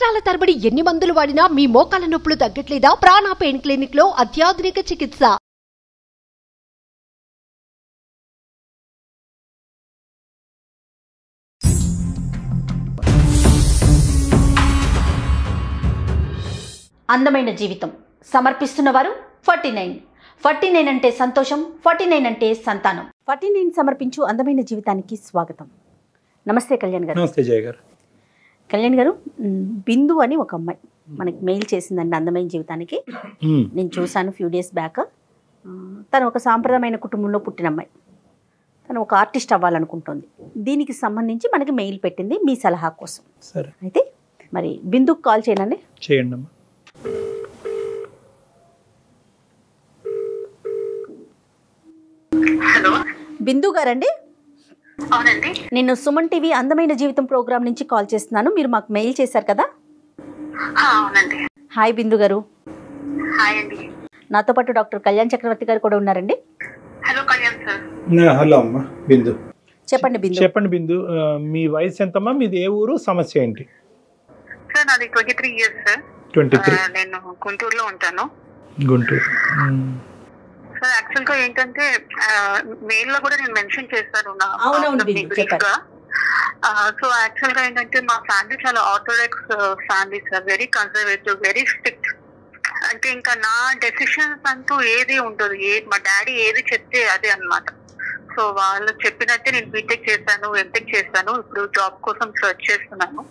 సంవత్సరాల తరబడి ఎన్ని మందులు వాడినా మీ మోకాల నొప్పులు తగ్గట్లేదా? ప్రాణ పెయిన్ క్లినిక్ లో అత్యాధునిక చికిత్స. అందమైన జీవితం సమర్పిస్తున్నవారు 49 అంటే సంతోషం, 49 అంటే సంతానం. 49 సమర్పించు అందమైన జీవితానికి స్వాగతం. నమస్తే కళ్యాణ్ గారు. నమస్తే జయ గారు. కళ్యాణ్ గారు, బిందు అని ఒక అమ్మాయి మనకి మెయిల్ చేసిందండి అందమైన జీవితానికి. నేను చూశాను ఫ్యూ డేస్ బ్యాక్. తను ఒక సాంప్రదాయమైన కుటుంబంలో పుట్టిన అమ్మాయి. తను ఒక ఆర్టిస్ట్ అవ్వాలనుకుంటుంది. దీనికి సంబంధించి మనకి మెయిల్ పెట్టింది మీ సలహా కోసం. సరే, అయితే మరి బిందుకు కాల్ చేయండి. చేయండి అమ్మా. హలో, బిందు గారండి? అవునండి. నేను సుమన్ టీవీ అందమైన జీవితం ప్రోగ్రామ్ నుంచి కాల్ చేస్తున్నాను. మీరు మాకు మెయిల్ చేశారు కదా? అవునండి. హాయ్ బిందు గారు. హాయ్ అండి. నాతో పాటు డాక్టర్ కళ్యాణ్ చక్రవర్తి గారు కూడా ఉన్నారండి. Hello Kalyan sir. హలో అమ్మా బిందు. చెప్పండి బిందు. చెప్పండి బిందు, మీ వయసు ఎంతమ్మా? మీది ఏ ఊరు? సమస్య ఏంటి? సార్ నాది 23 ఇయర్స్ సార్. 23. నేను గుంటూరులో ఉంటాను. గుంటూరు. సార్ యాక్చువల్ గా ఏంటంటే మెయిల్ లో కూడా నేను మెన్షన్ చేశాను నా చెప్పండి. సో యాక్చువల్ గా ఏంటంటే మా ఫ్యామిలీ చాలా orthodox family sir. Very conservative, very strict. అంటే ఇంకా నా డెసిషన్స్ అంటూ ఏది ఉండదు. మా డాడీ ఏది చెప్తే అదే అన్నమాట. సో వాళ్ళు చెప్పినట్టే నేను బీటెక్ చేశాను, ఎంటెక్ చేశాను. ఇప్పుడు జాబ్ కోసం సర్చ్ చేస్తున్నాను.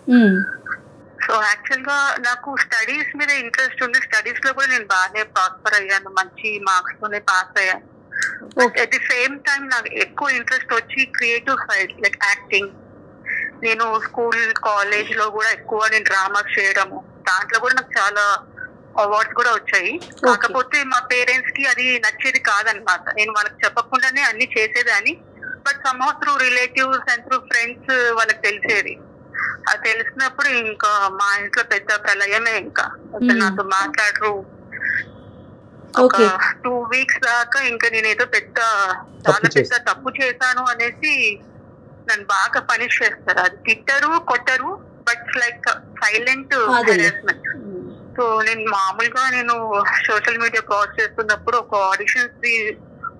సో యాక్చువల్ గా నాకు స్టడీస్ మీద ఇంట్రెస్ట్ ఉంది. స్టడీస్ లో కూడా నేను బాగానే ప్రాస్పర్ అయ్యాను, మంచి మార్క్స్ తోనే పాస్ అయ్యాను. అట్ ది సేమ్ టైం నాకు ఎక్కువ ఇంట్రెస్ట్ వచ్చి క్రియేటివ్ సైడ్, లైక్ యాక్టింగ్. నేను స్కూల్ కాలేజ్ లో కూడా ఎక్కువ నేను డ్రామాస్ చేయడము, దాంట్లో కూడా నాకు చాలా అవార్డ్స్ కూడా వచ్చాయి. కాకపోతే మా పేరెంట్స్ కి అది నచ్చేది కాదనమాట. నేను వాళ్ళకి చెప్పకుండానే అన్ని చేసేదాన్ని. But somehow through relatives and through friends వాళ్ళకి తెలిసేది. అది తెలిసినప్పుడు ఇంకా మా ఇంట్లో పెద్ద ప్రళయమే. ఇంకా నాతో మాట్లాడరు. ఒక 2 వీక్స్ దాకా ఇంకా నేనేదో చాలా పెద్ద తప్పు చేశాను అనేసి నన్ను బాగా పనిష్ చేస్తారు. అది తిట్టరు, కొట్టరు, but like silent harassment. So నేను మామూలుగా సోషల్ మీడియా క్రాస్ చేస్తున్నప్పుడు ఒక ఆడిషన్స్ ది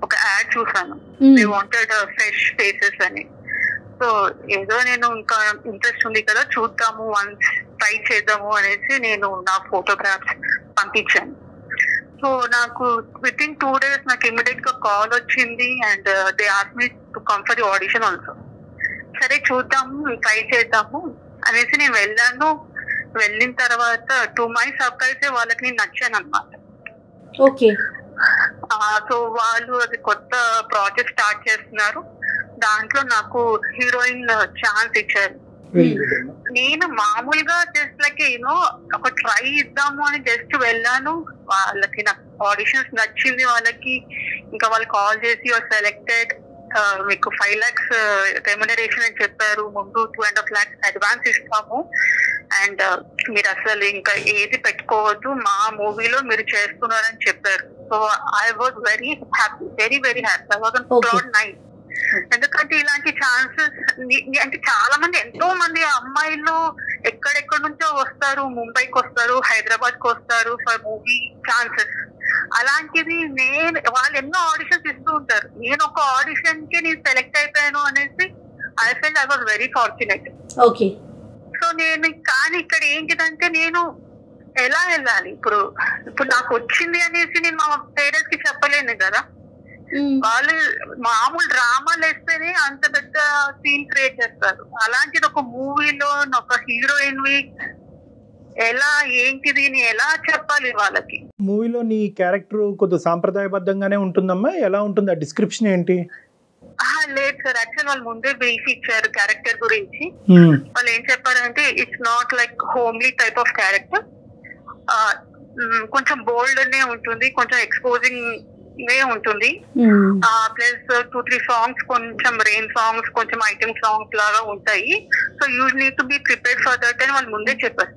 ఒక యాడ్ చూసాను. దే వాంటెడ్ ఫ్రెష్ ఫేసెస్ అని. సో ఏదో నేను ఇంకా ఇంట్రెస్ట్ ఉంది కదా, చూద్దాము, వన్స్ ట్రై చేద్దాము అనేసి నేను నా ఫోటోగ్రాఫ్స్ పంపించాను. సో నాకు విత్ ఇన్ 2 days నాకు ఇమీడియట్ గా కాల్ వచ్చింది. And they asked me to come for the audition also. సరే చూద్దాము, ట్రై చేద్దాము అనేసి నేను వెళ్ళాను. వెళ్ళిన తర్వాత టు మై సర్ప్రైజ్ వాళ్ళకి నేను నచ్చాను అనమాట. ఓకే. సో వాళ్ళు అది కొత్త ప్రాజెక్ట్ స్టార్ట్ చేస్తున్నారు. దాంట్లో నాకు హీరోయిన్ ఛాన్స్ ఇచ్చారు. నేను మామూలుగా జస్ట్ లైక్ ఒక ట్రై ఇద్దాము అని జస్ట్ వెళ్ళాను. వాళ్ళకి నాకు ఆడిషన్స్ నచ్చింది వాళ్ళకి. ఇంకా వాళ్ళు కాల్ చేసి సెలెక్టెడ్, మీకు 5 lakhs రెమ్యునరేషన్ అని చెప్పారు. ముందు 2.5 lakhs అడ్వాన్స్ ఇస్తాము, అండ్ మీరు అసలు ఇంకా ఏది పెట్టుకోవద్దు, మా మూవీలో మీరు చేస్తున్నారని చెప్పారు. So I was very happy, very very happy. I was proud night. ఎందుకంటే ఇలాంటి ఛాన్సెస్ అంటే చాలా మంది, ఎంతో మంది అమ్మాయిలు ఎక్కడెక్కడ నుంచో వస్తారు, ముంబైకి వస్తారు, హైదరాబాద్ కి వస్తారు ఫర్ మూవీ ఛాన్సెస్. అలాంటిది వాళ్ళు ఎన్నో ఆడిషన్స్ ఇస్తూ ఉంటారు. నేను ఒక ఆడిషన్ కి నేను సెలెక్ట్ అయిపోయాను అనేసి I felt I was very fortunate. Okay. So కానీ ఇక్కడ ఏంటిదంటే నేను ఎలా వెళ్ళాలి? ఇప్పుడు నాకు వచ్చింది అనేసి నేను మా పేరెంట్స్ కి చెప్పలేను కదా. వాళ్ళు మామూలు డ్రామాలు వేస్తేనే అంత పెద్ద సీన్ క్రియేట్ చేస్తారు. అలాంటిది ఒక మూవీలో ఒక హీరోయిన్ ఎలా ఏంటిది ఎలా చెప్పాలి వాళ్ళకి? మూవీలో నీ క్యారెక్టర్ కొద్దిగా సాంప్రదాయబద్ధంగానే ఉంటుందమ్మా? ఎలా ఉంటుంది? ఆ డిస్క్రిప్షన్ ఏంటి? లేదు సార్, యాక్చువల్ వాళ్ళు ముందే బ్రీఫ్ ఇచ్చారు క్యారెక్టర్ గురించి. వాళ్ళు ఏం చెప్పారంటే it's not like homely type of character. కొంచెం బోల్డ్ నే ఉంటుంది, కొంచెం ఎక్స్పోజింగ్ ఉంటుంది. ప్లస్ 2-3 సాంగ్స్ కొంచెం రెయిన్ సాంగ్స్, కొంచెం ఐటమ్ సాంగ్స్ లాగా ఉంటాయి. So you need to be prepared for that అని వాళ్ళు ముందే చెప్పారు.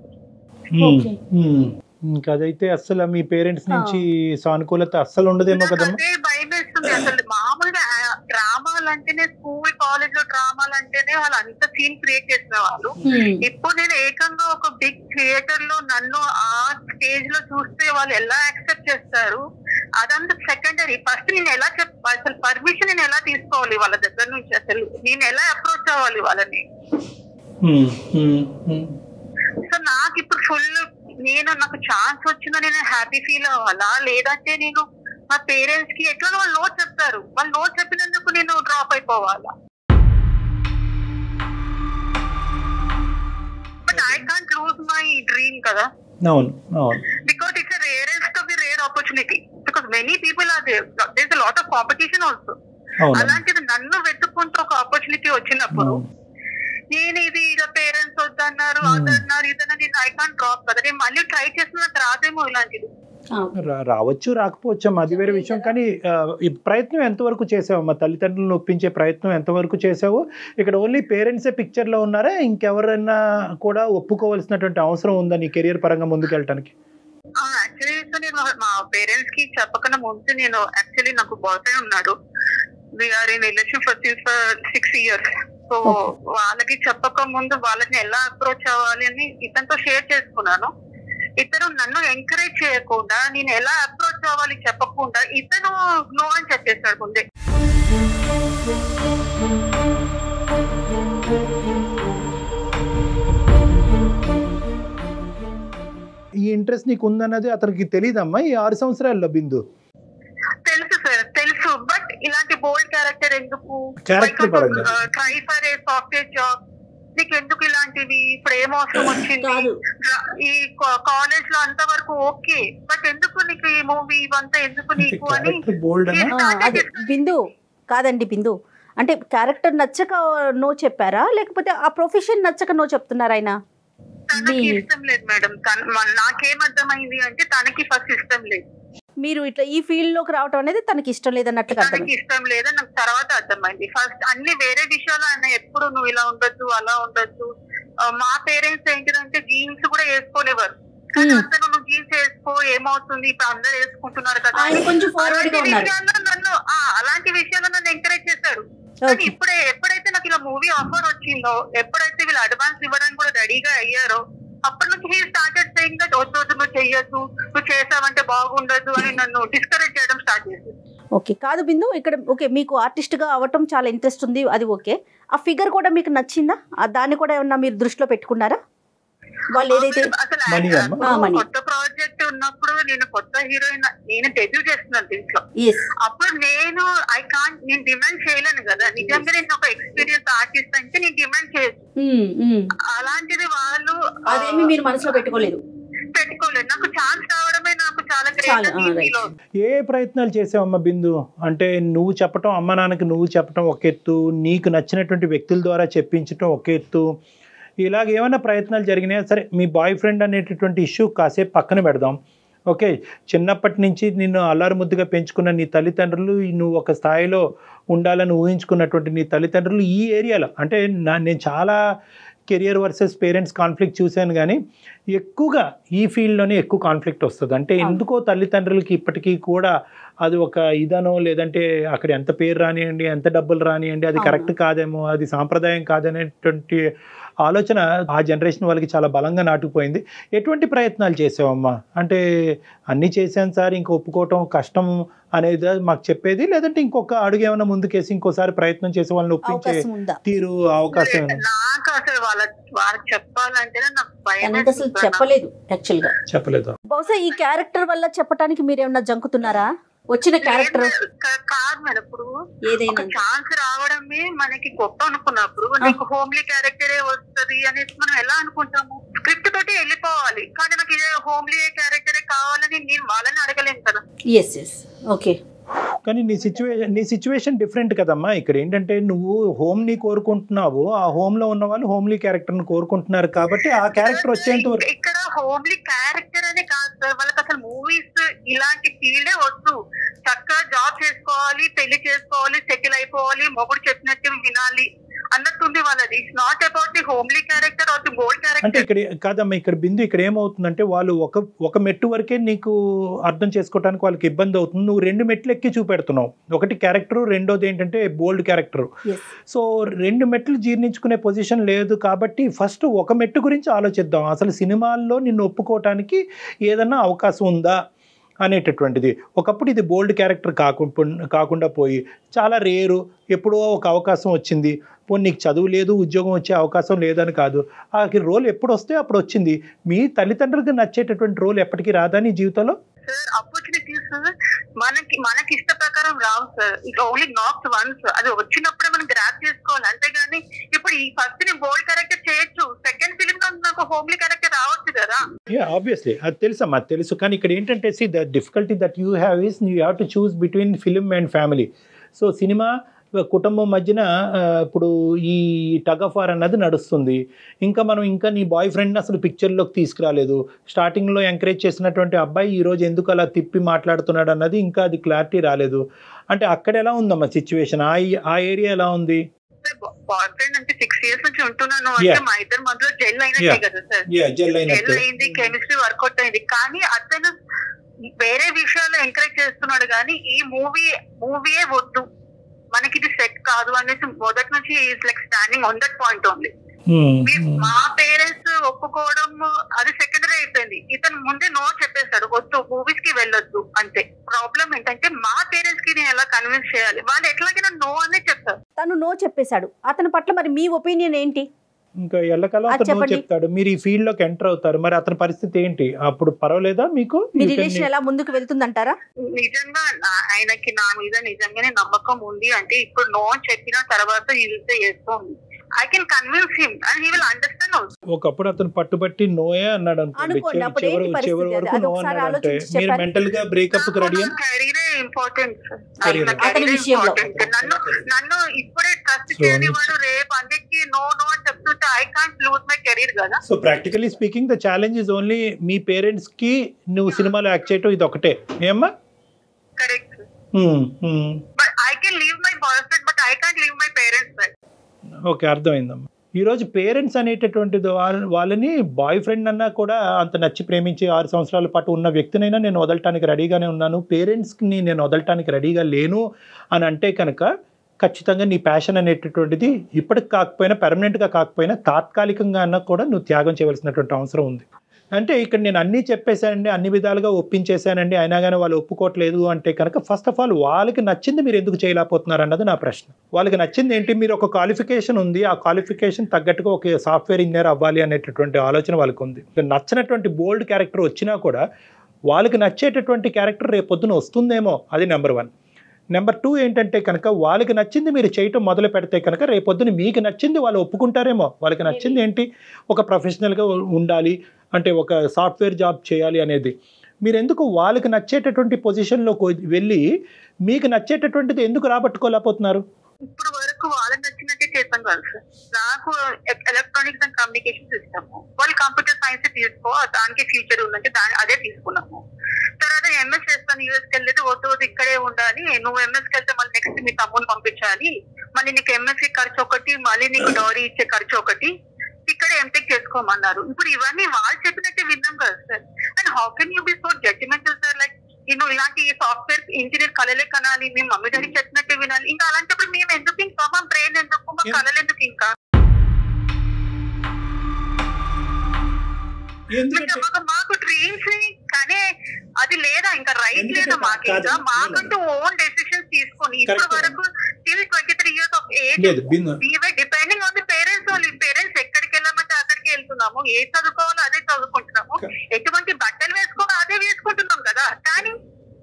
ఇంకా అదైతే అసలు మీ పేరెంట్స్ నుంచి సానుకూలత అస్సలు ఉండదేమో కదమ్మా? భయం వేస్తుంది. అసలు మామూలుగా డ్రామాలో సినిమాలు అంటేనే, స్కూల్ కాలేజ్ లో డ్రామాలు అంటేనే వాళ్ళు అంత సీన్ క్రియేట్ చేసిన వాళ్ళు. ఇప్పుడు నేను ఏకంగా ఒక బిగ్ థియేటర్ లో నన్ను ఆ స్టేజ్ లో చూస్తే వాళ్ళు ఎలా యాక్సెప్ట్ చేస్తారు అదంతా సెకండరీ. ఫస్ట్ నేను ఎలా అసలు పర్మిషన్ నేను ఎలా తీసుకోవాలి వాళ్ళ దగ్గర నుంచి, అసలు నేను ఎలా అప్రోచ్ అవ్వాలి వాళ్ళని. సో నాకు ఇప్పుడు ఫుల్ నాకు ఛాన్స్ వచ్చిందని నేను హ్యాపీ ఫీల్ అవ్వాలా, లేదంటే నేను మా పేరెంట్స్ కి ఎట్లా వాళ్ళు నో చెప్తారు, వాళ్ళు నో చెప్పినందుకు నేను డ్రాప్ అయిపోవాలా? But I can't lose my dream కదా, because it's rarest of the rare opportunity, because many people are there, there is a lot of competition also. అలాంటిది నన్ను వెతుక్కుంటూ ఒక ఆపర్చునిటీ వచ్చినప్పుడు నేను ఇది ఇలా పేరెంట్స్ వద్దన్నారు, అదన్నారు, ఇదన్నారు, నేను ఐ కాంట్ డ్రాప్ కదా. నేను మళ్ళీ ట్రై చేసిన నాకు రాదేమో ఇలాంటిది. రావచ్చు రాకపోవచ్చు అది వేరే విషయం, కానీ ఈ ప్రయత్నం ఎంతవరకు చేసావమ్మా? తల్లిదండ్రులను ఒప్పించే ప్రయత్నం ఎంతవరకు చేసావు? ఇక్కడ ఓన్లీ పేరెంట్సే పిక్చర్లో ఉన్నారా, ఇంకెవరైనా కూడా ఒప్పుకోవాల్సినటువంటి అవసరం ఉందా నీ కెరియర్ పరంగా ముందుకెళ్ళటానికి? యాక్చువల్లీ నేను మా పేరెంట్స్ కి చెప్పకుండా ముందు నేను యాక్చువల్లీ నాకు బాయ్ ఫ్రెండ్ ఉన్నాడు. We are in relationship for 6 years. So వాళ్ళకి చెప్పక ముందు వాళ్ళని ఎలా అప్రోచ్ అవ్వాలి అని ఇతనితో షేర్ చేసుకున్నాను. ఇతను నన్ను ఎంకరేజ్ చేయకుండా నేను ఎలా అప్రోచ్ అవ్వాలి చెప్పకుండా ఇతను నో అని చెప్పేస్తాడు ముందే. ఈ ఇంట్రెస్ట్ నీకు ఉందన్నది అతనికి తెలియదమ్మా ఈ 6 సంవత్సరాల్లో? బిందు తెలుసు సార్, తెలుసు. బట్ ఇలాంటి బోల్డ్ క్యారెక్టర్ ఎందుకు, try for a software job, నీకు ఎందుకు ఇలాంటివి, ఇప్పుడు ఏం అవసరం వచ్చింది, ఈ కాలేజ్ లో అంత వరకు ఓకే, బట్ ఎందుకు నీకు ఈ మూవీ ఇవంతా ఎందుకు నీకు అని. బిందు కాదండి, బిందు అంటే క్యారెక్టర్ నచ్చక నో చెప్పారా, లేకపోతే ఆ ప్రొఫెషన్ నచ్చక నో చెప్తున్నారా ఆయన? తనకి ఇష్టం లేదు మేడం. నాకేమర్థమైంది అంటే తనకి ఫస్ట్ ఇష్టం లేదు, మీరు ఇట్లా ఈ ఫీల్డ్ లోకి రావటం అనేది తనకి ఇష్టం లేదన్నట్టుగా. తనకి ఇష్టం లేదని నాకు తర్వాత అర్థమైంది. ఫస్ట్ అన్ని వేరే విషయాలు ఆయన ఎప్పుడు నువ్వు ఇలా ఉండొద్దు అలా ఉండొద్దు. మా పేరెంట్స్ ఏంటిదంటే జీన్స్ కూడా వేసుకోలేవారు, కానీ అసలు నువ్వు జీన్స్ వేసుకో ఏమవుతుంది, ఇప్పుడు అందరు వేసుకుంటున్నారు కదా, అలాంటి విషయాల్లో నన్ను ఎంకరేజ్ చేశారు. కానీ ఎప్పుడైతే నాకు ఇలా మూవీ ఆఫర్ వచ్చిందో, ఎప్పుడైతే వీళ్ళు అడ్వాన్స్ ఇవ్వడానికి కూడా రెడీగా అయ్యారో, అప్పటి నుంచి హీ స్టార్టెడ్ సేయింగ్ దట్ వద్దు నువ్వు చెయ్యొద్దు, నువ్వు చేసావంటే బాగుండదు అని నన్ను డిస్కరేజ్ చేయడం స్టార్ట్ చేసింది. ఓకే కాదు బిందు, ఇక్కడ ఓకే మీకు ఆర్టిస్ట్ గా అవ్వటం చాలా ఇంట్రెస్ట్ ఉంది, అది ఓకే. ఆ ఫిగర్ కూడా మీకు నచ్చిందా? దాన్ని కూడా ఏమన్నా మీరు దృష్టిలో పెట్టుకున్నారా? వాళ్ళు ఏదైతే కొత్త ప్రాజెక్ట్ ఉన్నప్పుడు నేను కొత్త హీరోయిన్, నేను డెబ్యూ చేస్తున్నాను దీంట్లో, అప్పుడు నేను డిమాండ్ చేయలేను కదా. నిజంగా నేను ఒక ఎక్స్పీరియన్స్ ఆర్టిస్ట్ అంటే నేను డిమాండ్ చేయొచ్చు. అలాంటిది వాళ్ళు అదేమి మీరు మనసులో పెట్టుకోలేదు. నాకు ఛాన్స్ రావడమే నాకు చాలా గ్రేట్. ఏ ప్రయత్నాలు చేసావమ్మా బిందు? అంటే నువ్వు చెప్పటం, అమ్మ నాన్నకి నువ్వు చెప్పటం ఒక ఎత్తు, నీకు నచ్చినటువంటి వ్యక్తుల ద్వారా చెప్పించటం ఒక ఎత్తు, ఇలాగ ఏమైనా ప్రయత్నాలు జరిగినాయా? సరే మీ బాయ్ ఫ్రెండ్ అనేటటువంటి ఇష్యూ కాసేపు పక్కన పెడదాం. ఓకే, చిన్నప్పటి నుంచి నిన్ను అల్లారు ముద్దుగా పెంచుకున్న నీ తల్లిదండ్రులు, నువ్వు ఒక స్థాయిలో ఉండాలని ఊహించుకున్నటువంటి నీ తల్లిదండ్రులు ఈ ఏరియాలో, అంటే నేను చాలా కెరియర్ వర్సెస్ పేరెంట్స్ కాన్ఫ్లిక్ట్ చూశాను, కానీ ఎక్కువగా ఈ ఫీల్డ్లోనే ఎక్కువ కాన్ఫ్లిక్ట్ వస్తుంది. అంటే ఎందుకో తల్లిదండ్రులకి ఇప్పటికీ కూడా అది ఒక ఇదనో, లేదంటే అక్కడ ఎంత పేరు రానియండి, ఎంత డబ్బులు రానియండి, అది కరెక్ట్ కాదేమో, అది సాంప్రదాయం కాదనేటువంటి ఆలోచన ఆ జనరేషన్ వాళ్ళకి చాలా బలంగా నాటుకుపోయింది. ఎటువంటి ప్రయత్నాలు చేసావమ్మా? అంటే అన్నీ చేశాను సార్, ఇంక ఒప్పుకోవటం కష్టం అనేది మాకు చెప్పేది, లేదంటే ఇంకొక అడుగు ఏమైనా ముందుకేసి ఇంకోసారి ప్రయత్నం చేసే వాళ్ళని ఒప్పించే తీరు అవకాశం? నాకు అసలు వాళ్ళకి చెప్పాలంటే నాకు అసలు చెప్పలేదు, యాక్చువల్ గా చెప్పలేదు. బహుశా ఈ క్యారెక్టర్ వల్ల చెప్పడానికి మీరేమన్నా జంకుతున్నారా? వచ్చిన క్యారెక్టర్ కాదు మేడం, ఇప్పుడు ఏదైనా ఛాన్స్ రావడమే మనకి గొప్ప అనుకున్నప్పుడు నీకు హోమ్లీ క్యారెక్టరే వస్తుంది అనేసి మనం ఎలా అనుకుంటాము? స్క్రిప్ట్ తోటి వెళ్ళిపోవాలి, కానీ నాకు ఇదే హోమ్లీ క్యారెక్టరే కావాలని నేను వాళ్ళని అడగలేను కదా. ఓకే, కానీ నీ సిచ్యువేషన్ డిఫరెంట్ కదమ్మా. ఇక్కడ ఏంటంటే నువ్వు హోమ్ని కోరుకుంటున్నావు, ఆ హోమ్ లో ఉన్న వాళ్ళు హోమ్లీ క్యారెక్టర్ ని కోరుకుంటున్నారు, కాబట్టి ఆ క్యారెక్టర్ వచ్చేంత వరకు. ఇక్కడ హోమ్లీ క్యారెక్టర్ అనే కాదు సార్, వాళ్ళకి అసలు మూవీస్ ఇలాంటి ఫీల్డే వద్దు. చక్కగా జాబ్ చేసుకోవాలి, పెళ్లి చేసుకోవాలి, సెటిల్ అయిపోవాలి, మొగుడు చెప్పినట్టు వినాలి, అన్నట్టుంది వాళ్ళది. It's not about the homely character or the bold అంటే క్యారెక్టర్. ఇక్కడ కాదమ్మా, ఇక్కడ బిందు ఇక్కడ ఏమవుతుందంటే వాళ్ళు ఒక మెట్టు వరకే నీకు అర్థం చేసుకోవడానికి వాళ్ళకి ఇబ్బంది అవుతుంది. నువ్వు 2 మెట్లు ఎక్కి చూపెడుతున్నావు. ఒకటి క్యారెక్టర్, రెండోది ఏంటంటే బోల్డ్ క్యారెక్టర్. సో 2 మెట్లు జీర్ణించుకునే పొజిషన్ లేదు కాబట్టి ఫస్ట్ ఒక మెట్టు గురించి ఆలోచిద్దాం. అసలు సినిమాల్లో నిన్ను ఒప్పుకోవటానికి ఏదన్నా అవకాశం ఉందా అనేటటువంటిది. ఒకప్పుడు ఇది బోల్డ్ క్యారెక్టర్ కాకుండా పోయి చాలా రేరు, ఎప్పుడో ఒక అవకాశం వచ్చింది. పోనీ నీకు చదువు లేదు, ఉద్యోగం వచ్చే అవకాశం లేదని కాదు, ఆ రోల్ ఎప్పుడు వస్తే అప్పుడు వచ్చింది. మీ తల్లిదండ్రులకు నచ్చేటటువంటి రోల్ ఎప్పటికీ రాదా నీ జీవితంలో? సార్ ఆపర్చునిటీస్ మనకి ఇష్ట ప్రకారం రావు sir. It only not once. అది వచ్చినప్పుడే మనం గ్రాప్ చేసుకోవాలి. అంతేగాని ఇప్పుడు ఈ ఫస్ట్ నేను బోల్డ్ క్యారెక్టర్ చేయొచ్చు, సెకండ్ ఫిలిం నాకు హోమ్లీ క్యారెక్టర్ రావచ్చు కదా. ఆబ్వియస్లీ అది తెలుసమ్మా, తెలుసు. కానీ ఇక్కడ ఏంటంటే the difficulty that you have is you have to choose between film and family. So cinema కుటుంబం మధ్యన ఇప్పుడు ఈ టగ్ ఆఫ్ వార్ అన్నది నడుస్తుంది. ఇంకా నీ బాయ్ ఫ్రెండ్ని అసలు పిక్చర్లోకి తీసుకురాలేదు. స్టార్టింగ్లో ఎంకరేజ్ చేసినటువంటి అబ్బాయి ఈరోజు ఎందుకు అలా తిప్పి మాట్లాడుతున్నాడు అన్నది ఇంకా అది క్లారిటీ రాలేదు. అంటే అక్కడ ఎలా ఉందమ్మా సిచ్యువేషన్? ఆ ఏరియా ఎలా ఉంది? బాయ్ ఫ్రెండ్ అంటే 6 years నుంచి ఉంటున్నాను అంటే మా ఇద్దరి మధ్యలో జెల్ అయినట్టే కదా సార్. జెల్ అయింది, కెమిస్ట్రీ వర్కౌట్ అయింది. కానీ అతను వేరే విషయాలు ఎంకరేజ్ చేస్తున్నాడు. కానీ ఈ మూవీయే వద్దు, మనకి ఇది సెట్ కాదు అనేసి మొదటి నుంచి is like standing on that point only. మా పేరెంట్స్ ఒప్పుకోవడం అది సెకండరీ అయిపోయింది. ఇతను ముందే నో చెప్పేశాడు, వద్దు మూవీస్ కి వెళ్ళొద్దు. అంతే. ప్రాబ్లం ఏంటంటే మా పేరెంట్స్ కి నేను ఎలా కన్విన్స్ చేయాలి? వాళ్ళు ఎట్లాగైనా నో అనే చెప్తారు. తను నో చెప్పేశాడు. అతని పట్ల మరి మీ ఒపీనియన్ ఏంటి? ఇంకా ఎల్లకాలం అతను చెప్తాడు, మీరు ఈ ఫీల్డ్ లోకి ఎంటర్ అవుతారు, మరి అతని పరిస్థితి ఏంటి? అప్పుడు పర్వాలేదా మీకు? మీ రిలేషన్ ఎలా ముందుకు వెళ్తుందంటారా? నిజంగా ఆయనకి నా మీద నిజంగానే నమ్మకం ఉంది. అంటే ఇప్పుడు నో చెప్పిన తర్వాత చేస్తుంది. I can convince him and he will understand also. ఒకప్పుడు అతను పట్టుబట్టి నోయే అన్నాడు అనుకోండి, చివరి వరకు నో అన్నాడంటే మీరు మెంటల్ గా బ్రేకప్ కి రెడీ? Career important. నన్ను ఇప్పుడే ట్రస్ట్ చేయని వాడు రేపు అందరికి నో అని చెప్తుంటే I can't lose my career కదా. So practically speaking the challenge is only మీ పేరెంట్స్ కి నువ్వు సినిమాలో యాక్ట్ చేయటం ఇది ఒకటే. ఏమ్మా? Correct. But I can leave my boy friend but I can't leave my parents. Okay, అర్థమైందమ్మా. ఈరోజు పేరెంట్స్ అనేటటువంటిది వాళ్ళని బాయ్ ఫ్రెండ్ అన్నా కూడా అంత నచ్చి ప్రేమించి 6 సంవత్సరాల పాటు ఉన్న వ్యక్తినైనా నేను వదలటానికి రెడీగానే ఉన్నాను, పేరెంట్స్ని నేను వదలటానికి రెడీగా లేను అని అంటే కనుక ఖచ్చితంగా నీ ప్యాషన్ అనేటటువంటిది ఇప్పటికి కాకపోయినా, పెర్మనెంట్గా కాకపోయినా తాత్కాలికంగా అన్నా కూడా నువ్వు త్యాగం చేయవలసినటువంటి అవసరం ఉంది. అంటే ఇక్కడ నేను అన్నీ చెప్పేశానండి, అన్ని విధాలుగా ఒప్పించేశానండి, అయినా కానీ వాళ్ళు ఒప్పుకోవట్లేదు అంటే కనుక ఫస్ట్ ఆఫ్ ఆల్ వాళ్ళకి నచ్చింది మీరు ఎందుకు చేయలేకపోతున్నారు అన్నది నా ప్రశ్న. వాళ్ళకి నచ్చింది ఏంటి? మీరు ఒక క్వాలిఫికేషన్ ఉంది, ఆ క్వాలిఫికేషన్ తగ్గట్టుగా ఒక సాఫ్ట్వేర్ ఇంజనీర్ అవ్వాలి అనేటటువంటి ఆలోచన వాళ్ళకి ఉంది. నచ్చినటువంటి బోల్డ్ క్యారెక్టర్ వచ్చినా కూడా వాళ్ళకి నచ్చేటటువంటి క్యారెక్టర్ రేపొద్దున వస్తుందేమో, అది నెంబర్ 1. నెంబర్ 2 ఏంటంటే కనుక వాళ్ళకి నచ్చింది మీరు చేయటం మొదలు పెడితే కనుక రేపొద్దున మీకు నచ్చింది వాళ్ళు ఒప్పుకుంటారేమో. వాళ్ళకి నచ్చింది ఏంటి? ఒక ప్రొఫెషనల్గా ఉండాలి అంటే ఒక సాఫ్ట్వేర్ జాబ్ చేయాలి అనేది. మీరు ఎందుకు వాళ్ళకి నచ్చేటటువంటి పొజిషన్లోకి వెళ్ళి మీకు నచ్చేటటువంటిది ఎందుకు రాబట్టుకోలేకపోతున్నారు? ఇప్పుడు వరకు వాళ్ళకి నచ్చినట్టే చేస్తాం కదా సార్. నాకు ఎలక్ట్రానిక్స్ అండ్ కమ్యూనికేషన్ సిస్టమ్, వాళ్ళు కంప్యూటర్ సైన్స్ తీసుకో, దానికి ఫ్యూచర్ ఉందంటే అదే తీసుకున్నాము. తర్వాత ఎంఎస్ చేస్తాను, యూఎస్కి వెళ్ళేది వద్దు ఇక్కడే ఉండాలి, నువ్వు ఎంఎస్కి వెళ్తే మళ్ళీ నెక్స్ట్ మీ తమ్ముని పంపించాలి, మళ్ళీ నీకు ఎంఎస్సి ఖర్చు ఒకటి, మళ్ళీ నీకు డౌరీ ఇచ్చే ఖర్చు ఒకటి, ఇక్కడ ఎంటెక్ చేసుకోమన్నారు. ఇప్పుడు ఇవన్నీ వాళ్ళు చెప్పినట్టే విన్నాం కదా sir. And how can you be so judgemental sir? Like ఇలాంటి సాఫ్ట్వేర్ ఇంజనీర్ కళలే కనాలి, మేము మమ్మీ డాడీ చెప్పినట్టే వినాలి. ఇంకా అలాంటప్పుడు మేము ఎందుకు, ఇంకా మా బ్రెయిన్ ఎందుకు, మా కళలు ఎందుకు? ఇంకా మాకు డ్రీమ్స్ కానీ అది లేదా, ఇంకా రైట్ లేదా మాకు, ఇంకా మాకంటూ ఓన్ డెసిషన్స్ తీసుకొని ఇప్పటి వరకు 23 years of age depending on the parents. వాళ్ళు పేరెంట్స్ ఎక్కడికి వెళ్ళామంటే అక్కడికి వెళ్తున్నాము, ఏ చదువుకోవాలో అదే చదువుకుంటున్నాము, ఎటువంటి బట్టలు వేసుకోవాలో అదే వేసుకుంటున్నాం కదా. కానీ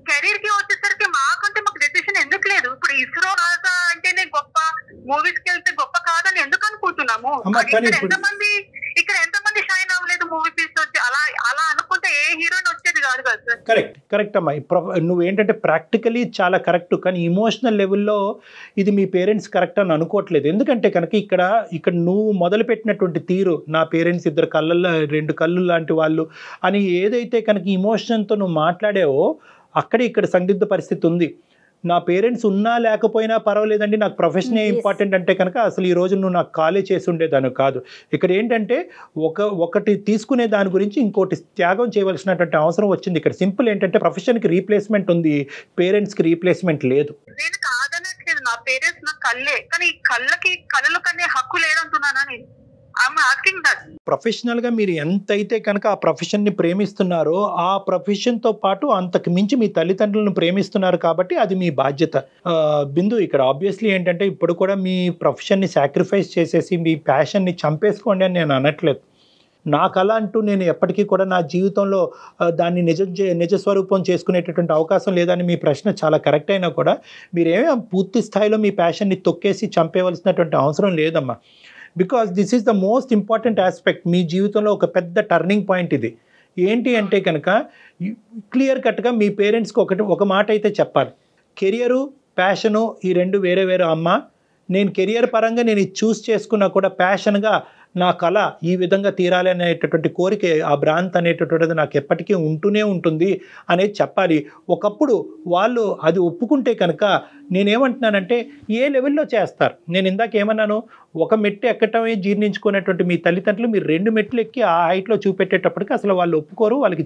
కెరీర్ కి వచ్చేసరికి మాకంటే మాకు డెసిషన్ ఎందుకు లేదు? ఇప్పుడు ఇస్రో రాజా అంటేనే గొప్ప, మూవీస్ కి వెళ్తే గొప్ప కాదని ఎందుకు అనుకుంటున్నాము? ఇక్కడ ఎంతమంది షైన్ అవ్వలేదు మూవీ పీస్ వచ్చి, అలా అనుకుంటే ఏ హీరోయిన్ వచ్చేది కాదు కదా సార్. కరెక్ట్ అమ్మా. నువ్వేంటంటే ప్రాక్టికలీ చాలా కరెక్ట్, కానీ ఇమోషనల్ లెవెల్లో ఇది మీ పేరెంట్స్ కరెక్ట్ అని అనుకోవట్లేదు. ఎందుకంటే కనుక ఇక్కడ నువ్వు మొదలుపెట్టినటువంటి తీరు, నా పేరెంట్స్ 2 కళ్ళు లాంటి వాళ్ళు అని ఏదైతే కనుక ఇమోషన్తో నువ్వు మాట్లాడావో అక్కడే ఇక్కడ సందిగ్ధ పరిస్థితి ఉంది. నా పేరెంట్స్ ఉన్నా లేకపోయినా పర్వాలేదండి, నాకు ప్రొఫెషనే ఇంపార్టెంట్ అంటే కనుక అసలు ఈ రోజు నువ్వు నాకు కాలే చేసి ఉండేదాను కాదు. ఇక్కడ ఏంటంటే ఒకటి తీసుకునే దాని గురించి ఇంకోటి త్యాగం చేయవలసినటువంటి అవసరం వచ్చింది. ఇక్కడ సింపుల్ ఏంటంటే ప్రొఫెషన్కి రీప్లేస్మెంట్ ఉంది, పేరెంట్స్కి రీప్లేస్మెంట్ లేదు. నేను కాదనట్లేదు, నా పేరెంట్స్ నా కళ్ళే, కానీ కళ్ళలో కనే హక్కు లేదంటున్నానా నేను. ప్రొఫెషనల్గా మీరు ఎంతైతే కనుక ఆ ప్రొఫెషన్ని ప్రేమిస్తున్నారో ఆ ప్రొఫెషన్తో పాటు అంతకు మించి మీ తల్లిదండ్రులను ప్రేమిస్తున్నారు కాబట్టి అది మీ బాధ్యత. బిందు, ఇక్కడ ఆబ్వియస్లీ ఏంటంటే ఇప్పుడు కూడా మీ ప్రొఫెషన్ని సాక్రిఫైస్ చేసేసి మీ ప్యాషన్ని చంపేసుకోండి అని నేను అనట్లేదు. నా కళ అంటూ నేను ఎప్పటికీ కూడా నా జీవితంలో దాన్ని నిజ స్వరూపం చేసుకునేటటువంటి అవకాశం లేదని మీ ప్రశ్న చాలా కరెక్ట్ అయినా కూడా మీరేమీ పూర్తి స్థాయిలో మీ ప్యాషన్ని తొక్కేసి చంపేవలసినటువంటి అవసరం లేదమ్మా. Because this is the most important aspect. మీ జీవితంలో ఒక పెద్ద టర్నింగ్ పాయింట్ ఇది. ఏంటి అంటే కనుక క్లియర్ కట్గా మీ పేరెంట్స్కి ఒక మాట అయితే చెప్పాలి, కెరియరు ప్యాషను ఈ రెండు వేరే వేరే. అమ్మ, నేను కెరియర్ పరంగా నేను ఇది చూస్ చేసుకున్నా కూడా ప్యాషన్గా నా కళ ఈ విధంగా తీరాలి అనేటటువంటి కోరిక, ఆ భ్రాంతి అనేటటువంటిది నాకు ఎప్పటికీ ఉంటూనే ఉంటుంది అనేది చెప్పాలి. ఒకప్పుడు వాళ్ళు అది ఒప్పుకుంటే కనుక నేనేమంటున్నానంటే ఏ లెవెల్లో చేస్తారు. నేను ఇందాక ఏమన్నాను, ఒక మెట్టు ఎక్కటమే జీర్ణించుకునేటువంటి మీ తల్లిదండ్రులు మీరు 2 మెట్లు ఎక్కి ఆ హైట్లో చూపెట్టేటప్పటికి అసలు వాళ్ళు ఒప్పుకోరు. వాళ్ళకి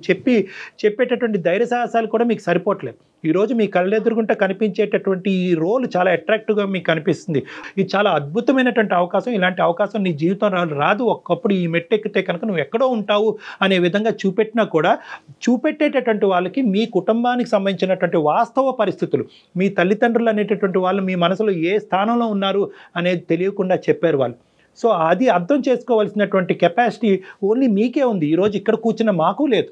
చెప్పేటటువంటి ధైర్య సాహసాలు కూడా మీకు సరిపోవట్లేదు. ఈరోజు మీ కళ్ళెదురుగుంట కనిపించేటటువంటి ఈ రోల్ చాలా అట్రాక్టివ్గా మీకు కనిపిస్తుంది. ఇది చాలా అద్భుతమైనటువంటి అవకాశం. ఇలాంటి అవకాశం నీ జీవితం రాదు. ఒకప్పుడు ఈ మెట్టు ఎక్కితే కనుక నువ్వు ఎక్కడో ఉంటావు అనే విధంగా చూపెట్టినా కూడా చూపెట్టేటటువంటి వాళ్ళకి మీ కుటుంబానికి సంబంధించినటువంటి వాస్తవ పరిస్థితులు, మీ తల్లిదండ్రులు అనేటటువంటి వాళ్ళు మీ మనసులో ఏ స్థానంలో ఉన్నారు అనేది తెలియకుండా చెప్పారు వాళ్ళు. సో అది అర్థం చేసుకోవాల్సినటువంటి కెపాసిటీ ఓన్లీ మీకే ఉంది. ఈరోజు ఇక్కడ కూర్చున్న మాకు లేదు.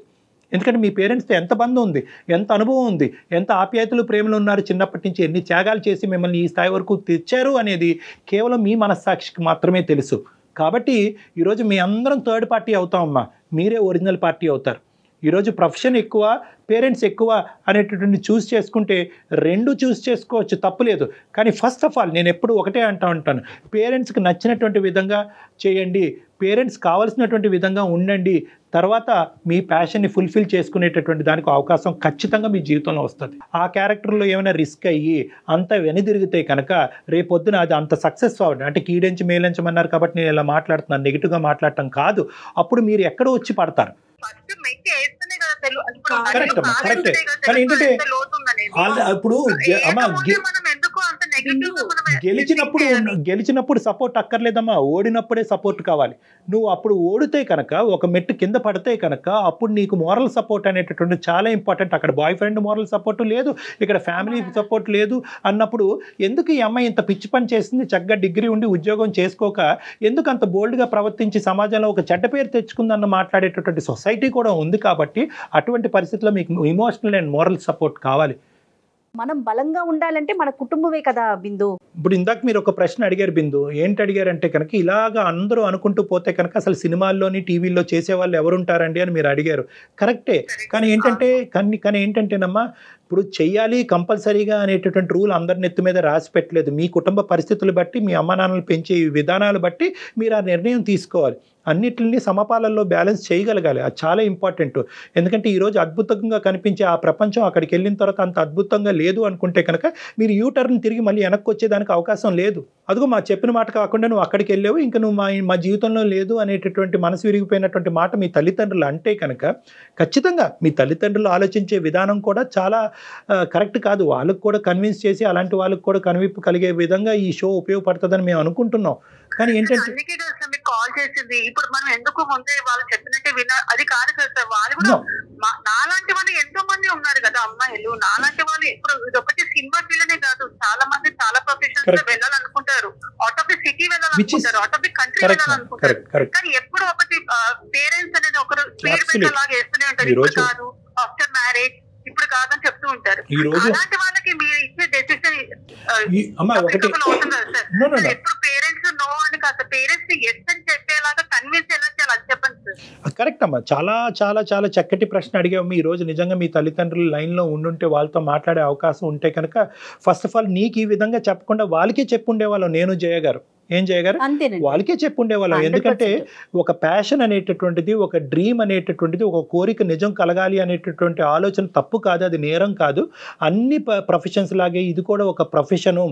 ఎందుకంటే మీ పేరెంట్స్తో ఎంత బంధం ఉంది, ఎంత అనుభవం ఉంది, ఎంత ఆప్యాయతలు ప్రేమలు ఉన్నారు, చిన్నప్పటి నుంచి ఎన్ని త్యాగాలు చేసి మిమ్మల్ని ఈ స్థాయి వరకు తెచ్చారు అనేది కేవలం మీ మనస్సాక్షికి మాత్రమే తెలుసు. కాబట్టి ఈరోజు మీ అందరం థర్డ్ పార్టీ అవుతామమ్మా, మీరే ఒరిజినల్ పార్టీ అవుతారు. ఈరోజు ప్రొఫెషన్ ఎక్కువ, పేరెంట్స్ ఎక్కువ అనేటటువంటి చూస్ చేసుకుంటే 2 చూస్ చేసుకోవచ్చు, తప్పులేదు. కానీ ఫస్ట్ ఆఫ్ ఆల్ నేను ఎప్పుడు ఒకటే ఉంటాను, పేరెంట్స్కి నచ్చినటువంటి విధంగా చేయండి, పేరెంట్స్ కావాల్సినటువంటి విధంగా ఉండండి. తర్వాత మీ ప్యాషన్ని ఫుల్ఫిల్ చేసుకునేటటువంటి దానికి అవకాశం ఖచ్చితంగా మీ జీవితంలో వస్తుంది. ఆ క్యారెక్టర్లో ఏమైనా రిస్క్ అయ్యి అంత వెనుదిరిగితే కనుక రేపొద్దున అది అంత సక్సెస్ అవ్వడం అంటే కీడెంచి మేలించమన్నారు కాబట్టి నేను ఇలా మాట్లాడుతున్నాను, నెగిటివ్గా మాట్లాడటం కాదు. అప్పుడు మీరు ఎక్కడో వచ్చి పడతారు. కరెక్ట్ అమ్మా, కరెక్టే. కానీ ఏంటంటే ఇప్పుడు గెలిచినప్పుడు సపోర్ట్ అక్కర్లేదమ్మా, ఓడినప్పుడే సపోర్ట్ కావాలి. నువ్వు అప్పుడు ఓడితే కనుక ఒక మెట్టు కింద పడితే కనుక అప్పుడు నీకు మోరల్ సపోర్ట్ అనేటటువంటి చాలా ఇంపార్టెంట్. అక్కడ బాయ్ ఫ్రెండ్ మోరల్ సపోర్ట్ లేదు, ఇక్కడ ఫ్యామిలీ సపోర్ట్ లేదు అన్నప్పుడు ఎందుకు ఈ అమ్మాయి ఇంత పిచ్చి పని చేసింది, చక్కగా డిగ్రీ ఉండి ఉద్యోగం చేసుకోక ఎందుకు అంత బోల్డ్గా ప్రవర్తించి సమాజంలో ఒక చెడ్డ పేరు తెచ్చుకుందన్న మాట్లాడేటటువంటి సొసైటీ కూడా ఉంది. కాబట్టి అటువంటి పరిస్థితుల్లో మీకు ఇమోషనల్ అండ్ మోరల్ సపోర్ట్ కావాలి. మనం బలంగా ఉండాలంటే మన కుటుంబమే కదా బిందు. ఇప్పుడు ఇందాక మీరు ఒక ప్రశ్న అడిగారు బిందు, ఏంటి అడిగారంటే కనుక ఇలాగా అందరూ అనుకుంటూ పోతే కనుక అసలు సినిమాల్లోని టీవీల్లో చేసేవాళ్ళు ఎవరుంటారండి అని మీరు అడిగారు. కరెక్టే. కానీ ఏంటంటేనమ్మా, ఇప్పుడు చెయ్యాలి కంపల్సరీగా అనేటటువంటి రూల్ అందరి నెత్తి మీద రాసి పెట్టలేదు. మీ కుటుంబ పరిస్థితులు బట్టి, మీ అమ్మ నాన్నలు పెంచే విధానాలు బట్టి మీరు ఆ నిర్ణయం తీసుకోవాలి. అన్నిటిని సమపాలల్లో బ్యాలెన్స్ చేయగలగాలి. అది చాలా ఇంపార్టెంట్. ఎందుకంటే ఈరోజు అద్భుతంగా కనిపించే ఆ ప్రపంచం అక్కడికి వెళ్ళిన తర్వాత అంత అద్భుతంగా లేదు అనుకుంటే కనుక మీరు యూటర్న్ తిరిగి మళ్ళీ వెనక్కి వచ్చేదానికి అవకాశం లేదు. అదిగో మా చెప్పిన మాట కాకుండా నువ్వు అక్కడికి వెళ్ళావు, ఇంకా నువ్వు మా జీవితంలో లేదు అనేటటువంటి మనసు విరిగిపోయినటువంటి మాట మీ తల్లిదండ్రులు అంటే కనుక ఖచ్చితంగా మీ తల్లిదండ్రులు ఆలోచించే విధానం కూడా చాలా కరెక్ట్ కాదు. వాళ్ళకు కూడా కన్విన్స్ చేసి అలాంటి వాళ్ళకు కూడా కనువిప్పు కలిగే విధంగా ఈ షో ఉపయోగపడుతుందని మేము అనుకుంటున్నాం. కానీ ఏంటంటే కాల్ చేసింది ఇప్పుడు మనం ఎందుకు ముందే వాళ్ళు చెప్పినట్టే విన్నా అది కాదు కదా సార్. వాళ్ళు కూడా నాలాంటి వాళ్ళు ఎంతో మంది ఉన్నారు కదా అమ్మాయిలు, నాలాంటి వాళ్ళు ఇప్పుడు ఇది ఒకటి సినిమా ఫీల్డ్నే కాదు, చాలా మంది చాలా ప్రొఫెషన్స్ లో వెళ్ళాలనుకుంటారు, అవుట్ ఆఫ్ ది సిటీ వెళ్ళాలనుకుంటారు, అవుట్ ఆఫ్ ది కంట్రీ వెళ్ళాలనుకుంటారు. కానీ ఎప్పుడు ఒకటి పేరెంట్స్ అనేది ఒకరు స్పీడ్ బ్రేకర్ లాగా వేస్తూనే ఉంటారు. ఇప్పుడు కాదు, ఆఫ్టర్ మ్యారేజ్ ఇప్పుడు కాదని చెప్తూ ఉంటారు. అలాంటి వాళ్ళకి మీరు ఇచ్చే డెసిషన్ ఎప్పుడు పేరెంట్స్ నో అని కాదు, పేరెంట్స్ ని ఎస్ అని చెప్పేలాగా కన్విన్స్ ఎలా చేయాలి అది చెప్పండి సార్. కరెక్ట్ అమ్మా, చాలా చాలా చాలా చక్కటి ప్రశ్న అడిగాము. ఈ రోజు నిజంగా మీ తల్లిదండ్రులు లైన్లో ఉండుంటే వాళ్ళతో మాట్లాడే అవకాశం ఉంటే కనుక ఫస్ట్ ఆఫ్ ఆల్ నీకు ఈ విధంగా చెప్పకుండా వాళ్ళకే చెప్పుండేవాళ్ళం నేను జయ గారు. ఏం చేయగారు అంతేనండి. వాళ్ళకే చెప్పి ఉండేవాళ్ళం. 100%. ఎందుకంటే ఒక ప్యాషన్ అనేటటువంటిది, ఒక డ్రీమ్ అనేటటువంటిది, ఒక కోరిక నిజం కలగాలి అనేటటువంటి ఆలోచన తప్పు కాదు, అది నేరం కాదు. అన్ని ప్రొఫెషన్స్ లాగే ఇది కూడా ఒక ప్రొఫెషను,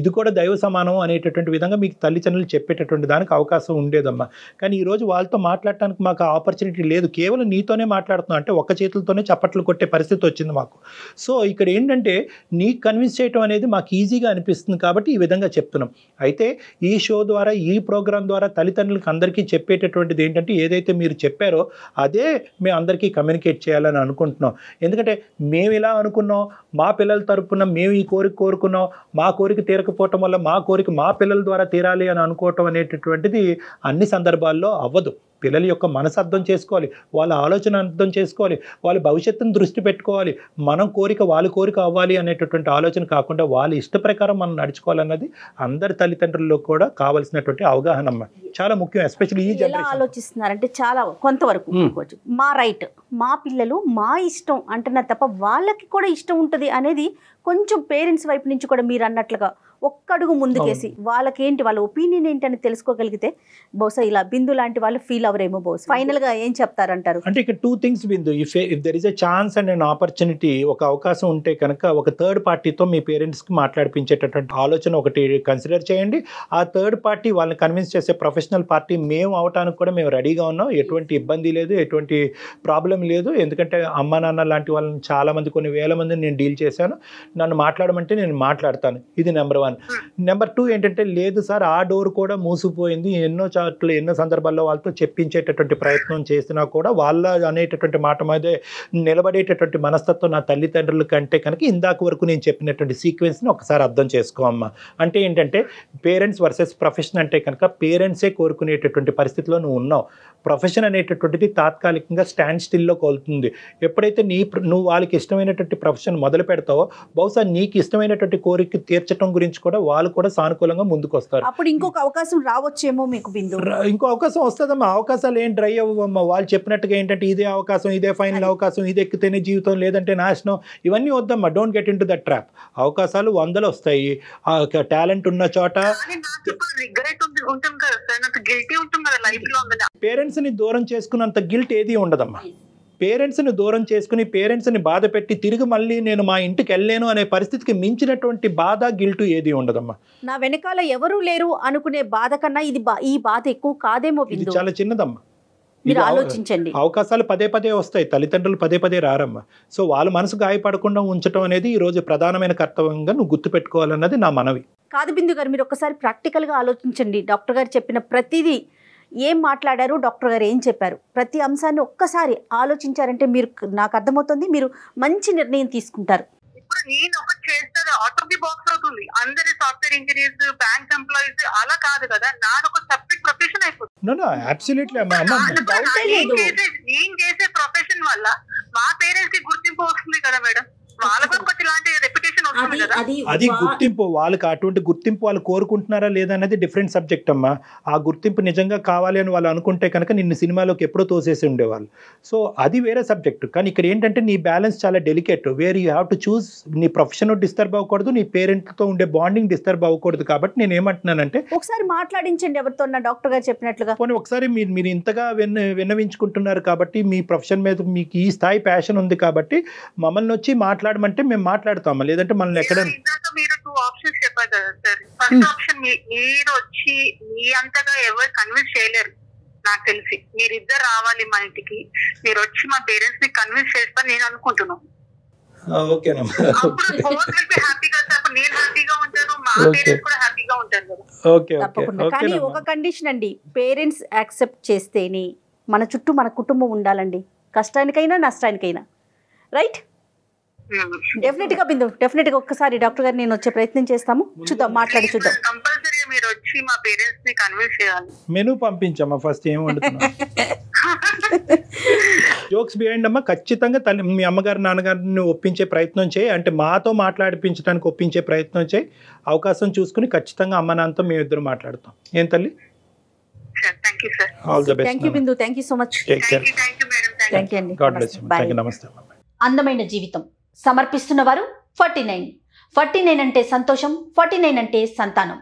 ఇది కూడా దైవ సమానం అనేటటువంటి విధంగా మీకు తల్లిదండ్రులు చెప్పేటటువంటి దానికి అవకాశం ఉండేదమ్మా. కానీ ఈరోజు వాళ్ళతో మాట్లాడటానికి మాకు ఆపర్చునిటీ లేదు. కేవలం నీతోనే మాట్లాడుతున్నాం అంటే ఒక్క చేతులతోనే చప్పట్లు కొట్టే పరిస్థితి వచ్చింది మాకు. సో ఇక్కడ ఏంటంటే నీకు కన్విన్స్ చేయడం అనేది మాకు ఈజీగా అనిపిస్తుంది కాబట్టి ఈ విధంగా చెప్తున్నాం. అయితే ఈ షో ద్వారా, ఈ ప్రోగ్రాం ద్వారా తల్లిదండ్రులకు అందరికీ చెప్పేటటువంటిది ఏంటంటే ఏదైతే మీరు చెప్పారో అదే మేము అందరికీ కమ్యూనికేట్ చేయాలని అనుకుంటున్నాం. ఎందుకంటే మేము ఇలా అనుకున్నాం, మా పిల్లల తరపున మేము ఈ కోరిక కోరుకున్నాం, మా కోరిక తీరకపోవటం వల్ల మా కోరిక మా పిల్లల ద్వారా తీరాలి అని అనుకోవటం అనేటటువంటిది అన్ని సందర్భాల్లో అవ్వదు. పిల్లల యొక్క మనసు అర్థం చేసుకోవాలి, వాళ్ళ ఆలోచన అర్థం చేసుకోవాలి, వాళ్ళ భవిష్యత్తును దృష్టి పెట్టుకోవాలి. మనం కోరిక వాళ్ళ కోరిక అవ్వాలి అనేటటువంటి ఆలోచన కాకుండా వాళ్ళ ఇష్ట ప్రకారం మనం నడుచుకోవాలన్నది అందరి తల్లిదండ్రుల్లో కూడా కావాల్సినటువంటి అవగాహన అమ్మ. చాలా ముఖ్యం, ఎస్పెషల్లీ ఈ ఎలా జనరేషన్. ఆలోచిస్తున్నారంటే చాలా కొంతవరకు అనుకోవచ్చు. మా రైట్, మా పిల్లలు మా ఇష్టం అంటున్నారు తప్ప వాళ్ళకి కూడా ఇష్టం ఉంటుంది అనేది కొంచెం పేరెంట్స్ వైపు నుంచి కూడా మీరు అన్నట్లుగా ఒక్కడుగు ముందుకేసి వాళ్ళకేంటి, వాళ్ళ ఒపీనియన్ ఏంటని తెలుసుకోగలిగితే బహుశా ఇలా బిందు లాంటి వాళ్ళు ఫీల్ అవరేమో. బహుశా ఫైనల్గా ఏం చెప్తారంటారు? అంటే ఇక్కడ 2 things Bindu. If there is a chance and an opportunity, ఒక అవకాశం ఉంటే కనుక ఒక థర్డ్ పార్టీతో మీ పేరెంట్స్కి మాట్లాడిపించేటటువంటి ఆలోచన ఒకటి కన్సిడర్ చేయండి. ఆ థర్డ్ పార్టీ వాళ్ళని కన్విన్స్ చేసే ప్రొఫెషనల్ పార్టీ మేము అవటానికి కూడా మేము రెడీగా ఉన్నాం. ఎటువంటి ఇబ్బంది లేదు, ఎటువంటి ప్రాబ్లం లేదు. ఎందుకంటే అమ్మ నాన్న లాంటి వాళ్ళని చాలామంది, కొన్ని వేల మందిని నేను డీల్ చేశాను. నన్ను మాట్లాడమంటే నేను మాట్లాడతాను. ఇది నెంబర్ 1. నెంబర్ 2 ఏంటంటే లేదు సార్, ఆ డోర్ కూడా మూసిపోయింది. ఎన్నో చాట్లు, ఎన్నో సందర్భాల్లో వాళ్ళతో చెప్పించేటటువంటి ప్రయత్నం చేసినా కూడా వాళ్ళ అనేటటువంటి మాట మీదే నిలబడేటటువంటి మనస్తత్వం నా తల్లిదండ్రుల కంటే కనుక ఇందాక వరకు నేను చెప్పినటువంటి సీక్వెన్స్ని ఒకసారి అర్థం చేసుకోమ్మా. అంటే ఏంటంటే పేరెంట్స్ వర్సెస్ ప్రొఫెషన్ అంటే కనుక పేరెంట్సే కోరుకునేటటువంటి పరిస్థితిలో నువ్వు ఉన్నావు. ప్రొఫెషన్ అనేటటువంటిది తాత్కాలికంగా స్టాండ్ స్టిల్లో కోలుతుంది. ఎప్పుడైతే నువ్వు వాళ్ళకి ఇష్టమైనటువంటి ప్రొఫెషన్ మొదలు పెడతావో బహుశా నీకు ఇష్టమైనటువంటి కోరిక తీర్చడం గురించి కూడా వాళ్ళు కూడా సానుకూలంగా ముందుకు వస్తారు. అప్పుడు ఇంకొక అవకాశం రావచ్చేమో మీకు బిందు. ఇంకో అవకాశం వస్తుందమ్మా. అవకాశాలు ఏం డ్రై అవ్వమ్మా. వాళ్ళు చెప్పినట్టుగా ఏంటంటే ఇదే అవకాశం, ఇదే ఫైనల్ అవకాశం, ఇది ఎక్కితేనే జీవితం లేదంటే నాశనం, ఇవన్నీ వద్దమ్మా. Don't get in to that trap. అవకాశాలు 100 వస్తాయి. టాలెంట్ ఉన్న చోట పేరెంట్స్ని దూరం చేసుకున్నంత గిల్ట్ ఏది ఉండదమ్మా. పేరెంట్స్ని దూరం చేసుకుని పేరెంట్స్ని బాధ పెట్టి తిరిగి మళ్ళీ నేను మా ఇంటికి వెళ్ళలేను అనే పరిస్థితికి మించినటువంటి బాధ, గిల్టు ఏది ఉండదమ్మా. నా వెనకాల ఎవరూ లేరు అనుకునే బాధ కన్నా ఈ బాధ ఎక్కువ కాదేమో ఇది బిందు. చాలా చిన్నదమ్మా. మీరు ఆలోచించండి. అవకాశాలు పదే వస్తాయి, తల్లిదండ్రులు పదే రారమ్మా. సో వాళ్ళ మనసు గాయపడకుండా ఉంచడం అనేది ఈ రోజు ప్రధానమైన కర్తవ్యంగా నువ్వు గుర్తుపెట్టుకోవాలన్నది నా మనవి. కాదు బిందు గారు, మీరు ఒక్కసారి ప్రాక్టికల్గా ఆలోచించండి. డాక్టర్ గారు చెప్పిన ప్రతిదీ, ఏం మాట్లాడారు, డాక్టర్ గారు ఏం చెప్పారు, ప్రతి అంశాన్ని ఒక్కసారి ఆలోచించారంటే మీరు, నాకు అర్థమవుతుంది, మీరు మంచి నిర్ణయం తీసుకుంటారు. ఇప్పుడు నేను ఒకటి చేస్తే అవుట్ ఆఫ్ ది బాక్స్ అవుతుంది. అందరి సాఫ్ట్వేర్ ఇంజనీర్స్, బ్యాంక్ ఎంప్లాయీస్ అలా కాదు కదా, నాది ఒక సెపరేట్ ప్రొఫెషన్ అయిపోతుంది. నేను చేసే ప్రొఫెషన్ వల్ల మా పేరెంట్స్ కి గుర్తింపు వస్తుంది కదా మేడం. వాళ్ళకు ఒకటి ఇలాంటి రెప్యుటేషన్ వస్తుంది కదా. అది గుర్తింపు, వాళ్ళకి అటువంటి గుర్తింపు వాళ్ళు కోరుకుంటున్నారా లేదా అనేది డిఫరెంట్ సబ్జెక్ట్ అమ్మా. ఆ గుర్తింపు నిజంగా కావాలి అని వాళ్ళు అనుకుంటే కనుక నిన్ను సినిమాలోకి ఎప్పుడో తోసేసి ఉండేవాళ్ళు. సో అది వేరే సబ్జెక్ట్. కానీ ఇక్కడ ఏంటంటే నీ బ్యాలెన్స్ చాలా delicate. Where you have to choose. నీ ప్రొఫెషన్ డిస్టర్బ్ అవ్వకూడదు, నీ పేరెంట్తో ఉండే బాండింగ్ డిస్టర్బ్ అవ్వకూడదు. కాబట్టి నేను ఏమంటున్నానంటే ఒకసారి మాట్లాడించండి ఎవరితో, డాక్టర్ గారు చెప్పినట్లుగా. పోనీ ఒకసారి మీరు ఇంతగా విన్నవించుకుంటున్నారు కాబట్టి, మీ ప్రొఫెషన్ మీద మీకు ఈ స్థాయి ప్యాషన్ ఉంది కాబట్టి మమ్మల్ని వచ్చి మాట్లాడమంటే మేము మాట్లాడతామా, లేదంటే మనల్ని ఎక్కడ. మీరు 2 ఆప్షన్స్ చెప్పారు కదా సార్. ఫస్ట్ ఆప్షన్ మీరు వచ్చి మీ అంతగా ఎవరు కన్విన్స్ చేయలేరు నాకు తెలిసి. మీరిద్దరు రావాలి మా ఇంటికి, మీరు వచ్చి మా పేరెంట్స్ ని కన్విన్స్ చేస్తారు నేను అనుకుంటున్నాను. కానీ ఒక కండిషన్ అండి, పేరెంట్స్ యాక్సెప్ట్ చేస్తేనే మన చుట్టూ మన కుటుంబం ఉండాలండి, కష్టానికైనా నష్టానికైనా. రైట్? డెఫినెట్ గా బిందు, డెఫినెట్ గా ఒక్కసారి డాక్టర్ గారు నేను వచ్చే ప్రయత్నం చేస్తాము. చూద్దాం, మాట్లాడి చూద్దాం. కంపల్సరీ మీరు వచ్చి మా పేరెంట్స్ ని కన్విన్స్ చేయాలి. మెనూ పంపించమ్మా ఫస్ట్, ఏం వండుతున్నా. జోక్స్ బిహైండ్ అమ్మా. ఖచ్చితంగా మీ అమ్మగారు నాన్నగారిని ఒప్పించే ప్రయత్నం చేయి. అంటే మాతో మాట్లాడిపించడానికి ఒప్పించే ప్రయత్నం చేయి. అవకాశం చూసుకుని ఖచ్చితంగా అమ్మ నాన్నతో మేము ఇద్దరు మాట్లాడతాం. ఏం తల్లి? All the best. Thank you Bindu, thank you so much. Thank you అండి. God bless you. థాంక్యూ. నమస్తే. అందమైన జీవితం సమర్పిస్తున్న వారు 49. 49 అంటే సంతోషం, 49 అంటే సంతానం.